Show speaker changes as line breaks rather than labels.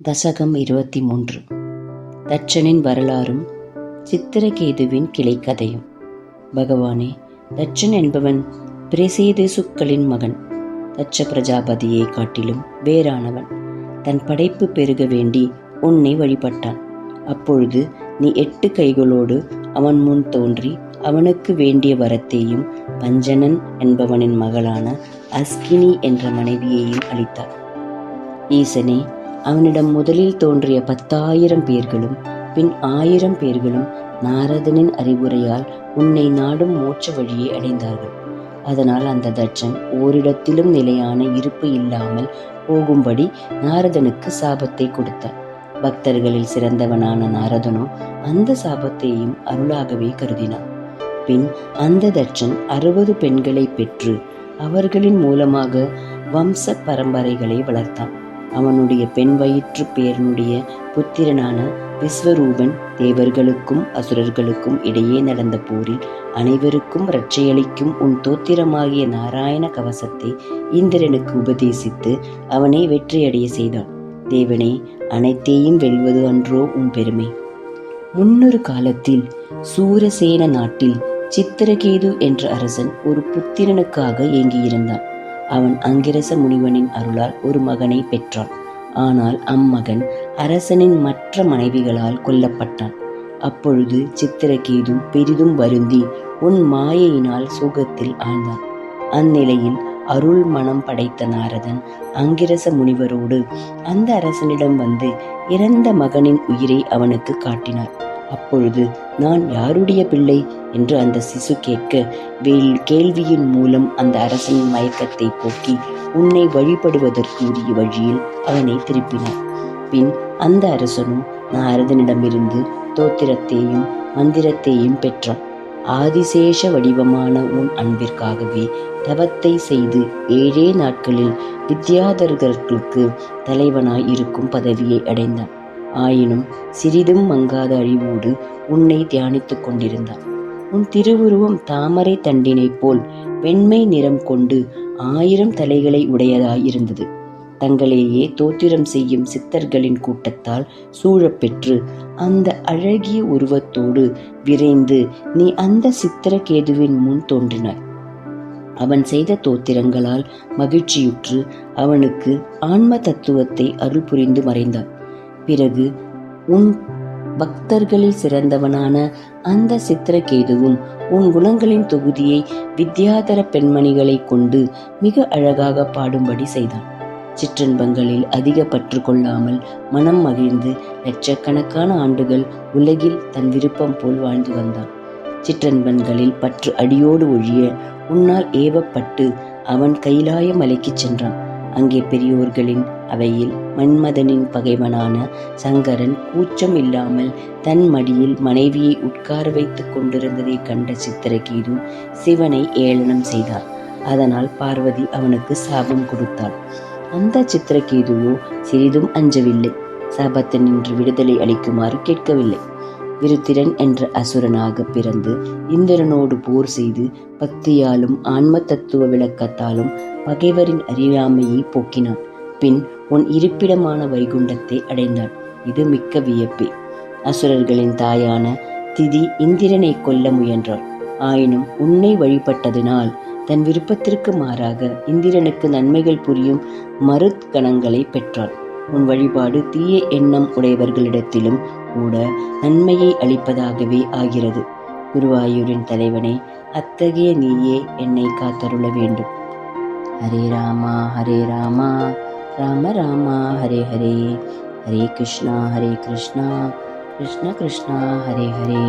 தசகம் 23. தட்சனின் வரலாறும் சித்திரகேதுவின் கிளைக்கதையும். பகவானே, தட்சன் என்பவன் பிரசேதசுக்களின் மகன். தட்ச பிரஜாபதியை காட்டிலும் வேறானவன். தன் படைப்பு பெருக வேண்டி உன்னை வழிபட்டான். அப்பொழுது நீ 8 கைகளோடு அவன் முன் தோன்றி அவனுக்கு வேண்டிய வரத்தையும் பஞ்சனன் என்பவனின் மகளான அஸ்கினி என்ற மனைவியையும் அளித்தார். ஈசனே, அவனிடம் முதலில் தோன்றிய 10,000 பேர்களும் பின் 1000 பேர்களும் நாரதனின் அறிவுரையால் உன்னை நாடும் மோட்ச வழியை அடைந்தார்கள். அதனால் அந்த தட்சன் ஓரிடத்திலும் நிலையான இருப்பு இல்லாமல் போகும்படி நாரதனுக்கு சாபத்தை கொடுத்தார். பக்தர்களில் சிறந்தவனான நாரதனோ அந்த சாபத்தையும் அருளாகவே கருதினான். பின் அந்த தட்சன் 60 பெண்களை பெற்று அவர்களின் மூலமாக வம்ச பரம்பரைகளை வளர்த்தான். அவனுடைய பெண் வயிற்று பேரனுடைய புத்திரனான விஸ்வரூபன் தேவர்களுக்கும் அசுரர்களுக்கும் இடையே நடந்த போரில் அனைவருக்கும் இரட்சையளிக்கும் உன் தோத்திரமாகிய நாராயண கவசத்தை இந்திரனுக்கு உபதேசித்து அவனை வெற்றியடைய செய்தான். தேவனே, அனைத்தையும் வெல்வது அன்றோ உன் பெருமை. முன்னொரு காலத்தில் சூரசேன நாட்டில் சித்திரகேது என்ற அரசன் ஒரு புத்திரனுக்காக ஏங்கியிருந்தான். அவன் அங்கிரச முனிவனின் அருளால் ஒரு மகனை பெற்றான். ஆனால் அம்மகன் அரசனின் மற்ற மனைவிகளால் கொல்லப்பட்டான். அப்பொழுது சித்திரகேது பெரிதும் வருந்தி உன் மாயையினால் சோகத்தில் ஆழ்ந்தான். அந்நிலையில் அருள் மனம் படைத்த நாரதன் அங்கிரச முனிவரோடு அந்த அரசனிடம் வந்து இறந்த மகனின் உயிரை அவனுக்கு காட்டினார். அப்பொழுது நான் யாருடைய பிள்ளை என்று அந்த சிசு கேட்க, கேள்வியின் மூலம் அந்த அரசனின் மயக்கத்தை போக்கி உன்னை வழிபடுவதற்கு உரிய வழியில் அவனை திருப்பினார். பின் அந்த அரசனும் நாரதனிடமிருந்து தோத்திரத்தையும் மந்திரத்தையும் பெற்றான். ஆதிசேஷ வடிவமான உன் அன்பிற்காகவே தவத்தை செய்து 7 நாட்களில் வித்யாதர்களுக்கு தலைவனாய் இருக்கும் பதவியை அடைந்தான். ஆயினும் சிறிதும் மங்காத அழிவோடு உன்னை தியானித்துக் கொண்டிருந்தான். உன் திருவுருவம் தாமரை தண்டினை போல் வெண்மை நிறம் கொண்டு 1000 தலைகளை உடையதாயிருந்தது. தங்களையே தோத்திரம் செய்யும் சித்தர்களின் கூட்டத்தால் சூழப்பெற்று அந்த அழகிய உருவத்தோடு விரைந்து நீ அந்த சித்திரகேதுவின் முன் தோன்றினாய். அவன் செய்த தோத்திரங்களால் மகிழ்ச்சியுற்று அவனுக்கு ஆன்ம தத்துவத்தை அருள் புரிந்து மறைந்தார். பிறகு உன் பக்தர்களில் சிறந்தவனான அந்த சித்திரகேதுவும் உன் குணங்களின் தொகுதியை வித்யாதர பெண்மணிகளை கொண்டு மிக அழகாக பாடும்படி செய்தான். சிற்றின்பங்களில் அதிக பற்று கொள்ளாமல் மனம் மகிழ்ந்து லட்சக்கணக்கான ஆண்டுகள் உலகில் தன் விருப்பம் போல் வாழ்ந்து வந்தான். சிற்றன்பன்களில் பற்று அடியோடு ஒழிய உன்னால் ஏவப்பட்டு அவன் கைலாய மலைக்கு சென்றான். அங்கே பெரியோர்களின் அவையில் மன்மதனின் பகைவனான சங்கரன் கூச்சம் இல்லாமல் தன் மடியில் மனைவியை உட்கார வைத்துக் கொண்டிருந்ததை கண்ட சித்திரகேது சிவனை ஏளனம் செய்தார். அதனால் பார்வதி அவனுக்கு சாபம் கொடுத்தாள். அந்த சித்திரகேதுவோ சிறிதும் அஞ்சவில்லை. சாபத்தினின்று விடுதலை அளிக்குமாறு கேட்கவில்லை. விருத்திரன் என்ற அசுரனாக பிறந்து இந்திரனோடு போர் செய்து பக்தியாலும் ஆன்ம தத்துவ விளக்கத்தாலும் பகைவரின் அறியாமையை போக்கினான். பின் உன் இருப்பிடமான வைகுண்டத்தை அடைந்தான். இது மிக்க வியப்பே. அசுரர்களின் தாயான திதி இந்திரனை கொல்ல முயன்றாள். ஆயினும் உன்னை வழிபட்டதினால் தன் விருப்பத்திற்கு மாறாக இந்திரனுக்கு நன்மைகள் புரியும் மருத்கணங்களை பெற்றாள். உன் வழிபாடு தீய எண்ணம் உடையவர்களிடத்திலும் கூட நன்மையை அளிப்பதாகவே ஆகிறது. குருவாயூரின் தலைவனே, அத்தகைய நீயே என்னை காத்தருள வேண்டும். ஹரே ராமா ஹரே ராமா ராம ராமா ஹரே ஹரே, ஹரே கிருஷ்ணா கிருஷ்ணா கிருஷ்ணா ஹரே ஹரே.